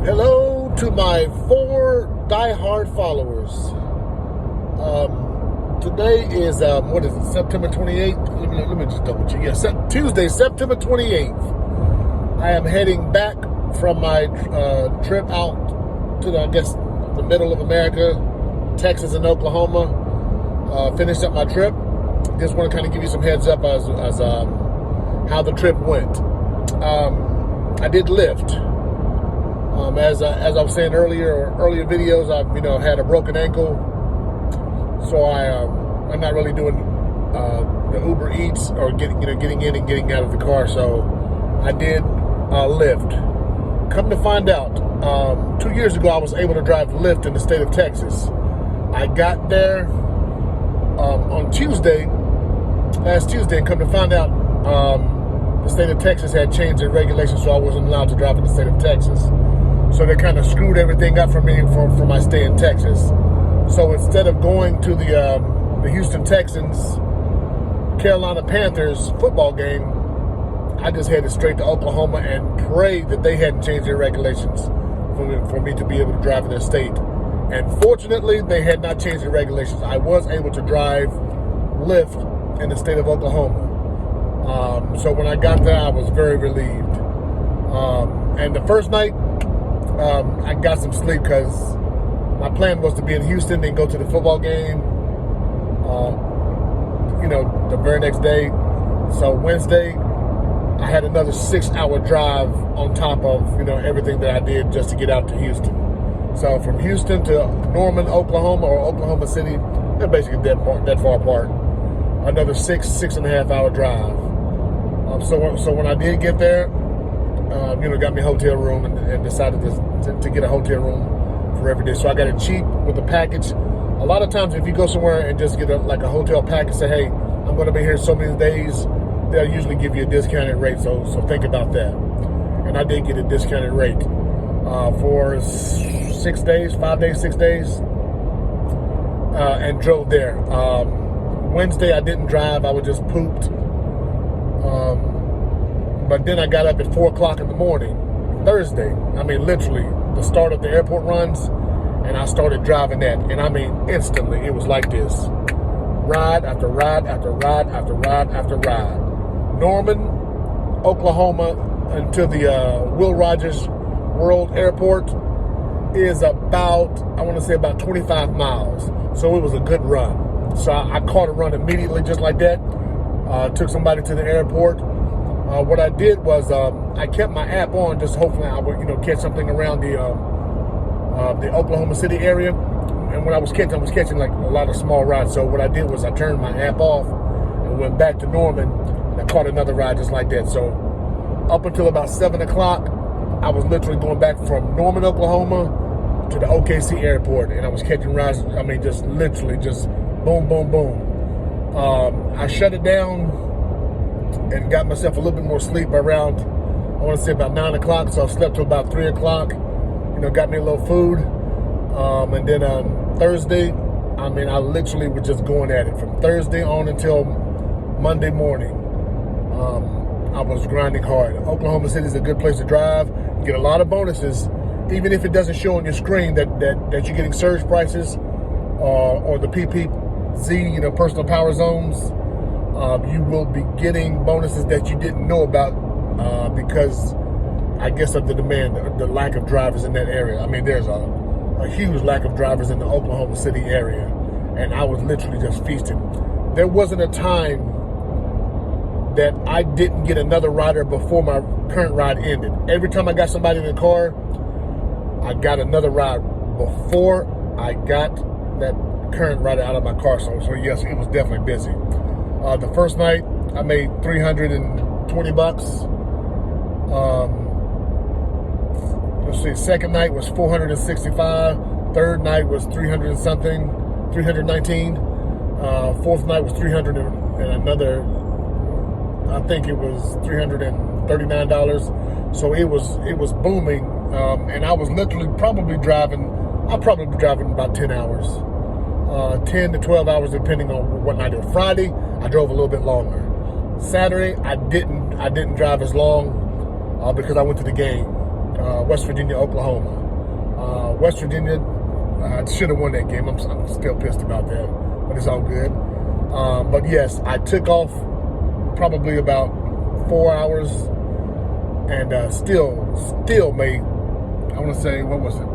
Hello to my 4 diehard followers. Today is, what is it, September 28th? Let me just double check. Yeah, Tuesday, September 28th. I am heading back from my trip out to, the middle of America, Texas and Oklahoma. Finished up my trip. Just want to kind of give you some heads up as how the trip went. I did Lyft. As I was saying earlier videos, I've had a broken ankle, so I'm not really doing the Uber Eats or getting in and getting out of the car. So I did Lyft. Come to find out, 2 years ago I was able to drive Lyft in the state of Texas. I got there on last Tuesday, and come to find out, the state of Texas had changed their regulations, so I wasn't allowed to drive in the state of Texas. So they kind of screwed everything up for me for my stay in Texas. So instead of going to the Houston Texans, Carolina Panthers football game, I just headed straight to Oklahoma and prayed that they hadn't changed their regulations for me to be able to drive in their state. And fortunately, they had not changed the regulations. I was able to drive Lyft in the state of Oklahoma. So when I got there, I was very relieved. And the first night, I got some sleep because my plan was to be in Houston and go to the football game, the very next day. So Wednesday, I had another 6-hour drive on top of, everything that I did just to get out to Houston. So from Houston to Norman, Oklahoma, or Oklahoma City, they're basically that far apart. Another 6.5 hour drive. So when I did get there, got me a hotel room and decided to get a hotel room for every day. So I got it cheap with the package. A lot of times if you go somewhere and just get a hotel package, say, hey, I'm going to be here so many days, they'll usually give you a discounted rate. So think about that. And I did get a discounted rate for 6 days, 5 days, 6 days, and drove there. Wednesday I didn't drive. I was just pooped. But then I got up at 4 o'clock in the morning, Thursday. Literally, the start of the airport runs, and I started driving that. And instantly, it was like this. Ride after ride after ride after ride after ride. Norman, Oklahoma, into the Will Rogers World Airport is about 25 miles. So it was a good run. So I caught a run immediately just like that. Took somebody to the airport. What I did was I kept my app on, just hopefully I would catch something around the Oklahoma City area. And when I was catching like a lot of small rides. So what I did was I turned my app off and went back to Norman, and I caught another ride just like that. So up until about 7 o'clock, I was literally going back from Norman, Oklahoma to the OKC airport, and I was catching rides. Just literally just boom, boom, boom. I shut it down and got myself a little bit more sleep around, I want to say about 9 o'clock. So I slept till about 3 o'clock, got me a little food. And then Thursday, I literally was just going at it from Thursday on until Monday morning. I was grinding hard. Oklahoma City is a good place to drive. You get a lot of bonuses, even if it doesn't show on your screen that you're getting surge prices or the PPZ, personal power zones. You will be getting bonuses that you didn't know about because, I guess, of the demand, the lack of drivers in that area. There's a huge lack of drivers in the Oklahoma City area, and I was literally just feasting. There wasn't a time that I didn't get another rider before my current ride ended. Every time I got somebody in the car, I got another ride before I got that current rider out of my car. So yes, it was definitely busy. The first night I made $320. Let's see. Second night was $465. Third night was 319. Fourth night was 300 and another. I think it was $339. So it was booming, and I was literally probably driving about 10 hours. 10 to 12 hours depending on what night. Friday, I drove a little bit longer. Saturday, I didn't drive as long because I went to the game. West Virginia, Oklahoma. West Virginia should have won that game. I'm still pissed about that, but it's all good. But yes, I took off probably about 4 hours and still made, I want to say, what was it?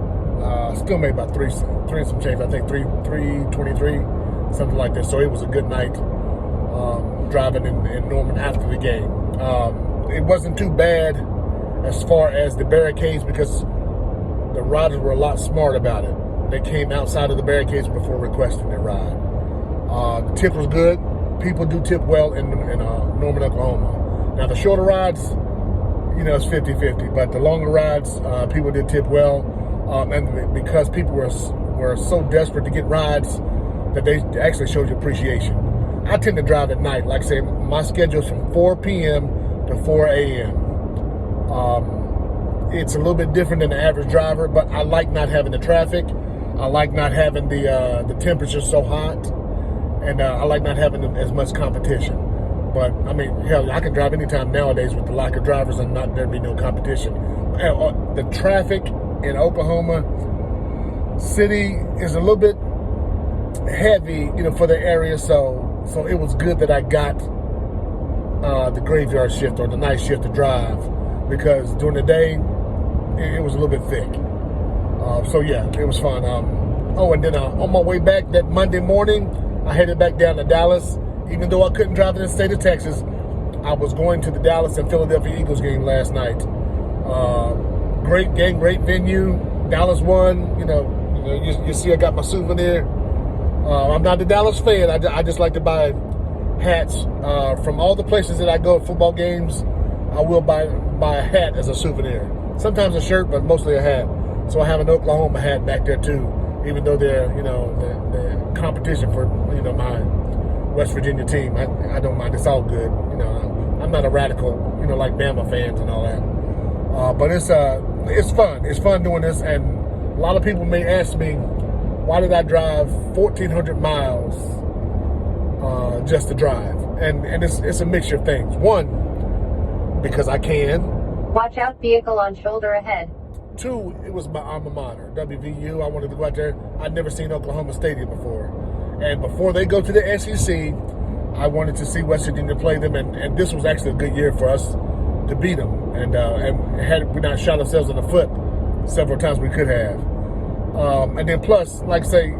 Still made about three and some change. I think 323, something like that. So it was a good night driving in Norman after the game. It wasn't too bad as far as the barricades because the riders were a lot smart about it. They came outside of the barricades before requesting their ride. The tip was good. People do tip well in Norman, Oklahoma. Now, the shorter rides, it's 50-50. But the longer rides, people did tip well. And because people were so desperate to get rides that they actually showed you appreciation. I tend to drive at night. Like I say, my schedule is from 4 p.m. to 4 a.m. It's a little bit different than the average driver, but I like not having the traffic. I like not having the temperature so hot, and I like not having as much competition. But I mean, hell, I can drive anytime nowadays with the lack of drivers and there be no competition. The traffic in Oklahoma City is a little bit heavy, for the area. So it was good that I got the graveyard shift or the night shift to drive, because during the day it was a little bit thick. So yeah, it was fun. And then on my way back that Monday morning, I headed back down to Dallas. Even though I couldn't drive in the state of Texas, I was going to the Dallas and Philadelphia Eagles game last night. Great game, great venue. Dallas won. You see I got my souvenir. I'm not a Dallas fan. I just like to buy hats from all the places that I go at football games. I will buy a hat as a souvenir. Sometimes a shirt, but mostly a hat. So I have an Oklahoma hat back there too, even though they're the competition for my West Virginia team. I don't mind. It's all good. I'm not a radical, like Bama fans and all that. But it's fun. It's fun doing this, and a lot of people may ask me, why did I drive 1,400 miles just to drive? And it's a mixture of things. One, because I can. Watch out, vehicle on shoulder ahead. Two, it was my alma mater, WVU. I wanted to go out there. I'd never seen Oklahoma Stadium before. And before they go to the SEC, I wanted to see West Virginia play them. And this was actually a good year for us to beat them. And had we not shot ourselves in the foot several times, we could have. And then plus, like I say,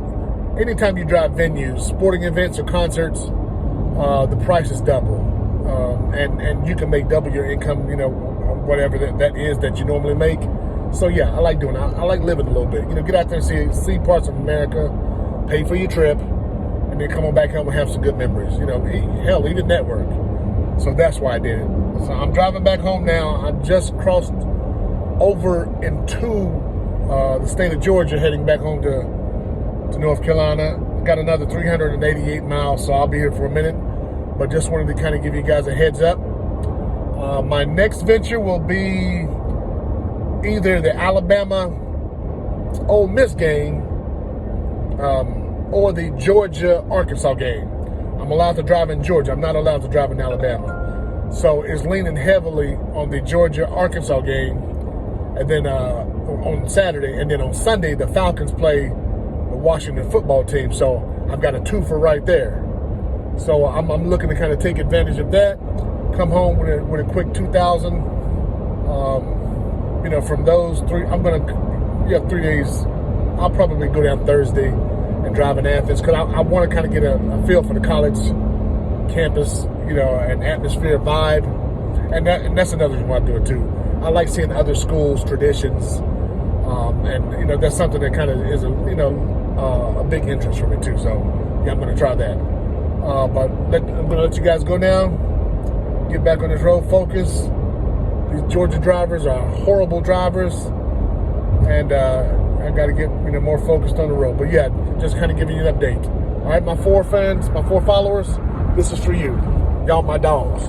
anytime you drive venues, sporting events or concerts, the price is double. And you can make double your income, whatever that is that you normally make. So yeah, I like doing it. I like living a little bit. Get out there and see parts of America, pay for your trip, and then come on back home and have some good memories. Hell, even network. So that's why I did it. So I'm driving back home now. I just crossed over into the state of Georgia, heading back home to North Carolina. Got another 388 miles, so I'll be here for a minute. But just wanted to kind of give you guys a heads up. My next venture will be either the Alabama-Ole Miss game or the Georgia-Arkansas game. I'm allowed to drive in Georgia. I'm not allowed to drive in Alabama. So it's leaning heavily on the Georgia-Arkansas game. And then on Saturday, and then on Sunday, the Falcons play the Washington football team. So I've got a twofer right there. So I'm looking to kind of take advantage of that. Come home with a quick 2,000. From those three, I'm gonna 3 days. I'll probably go down Thursday and drive in Athens, because I want to kind of get a feel for the college campus, and atmosphere vibe, and that's another reason why I do it too. I like seeing other schools' traditions, and that's something that kind of is a big interest for me too. So yeah, I'm going to try that. But I'm going to let you guys go now. Get back on this road, focus. These Georgia drivers are horrible drivers, and I got to get more focused on the road. But yeah, just kind of giving you an update. All right, my 4 fans, my 4 followers, this is for you. Y'all my dogs.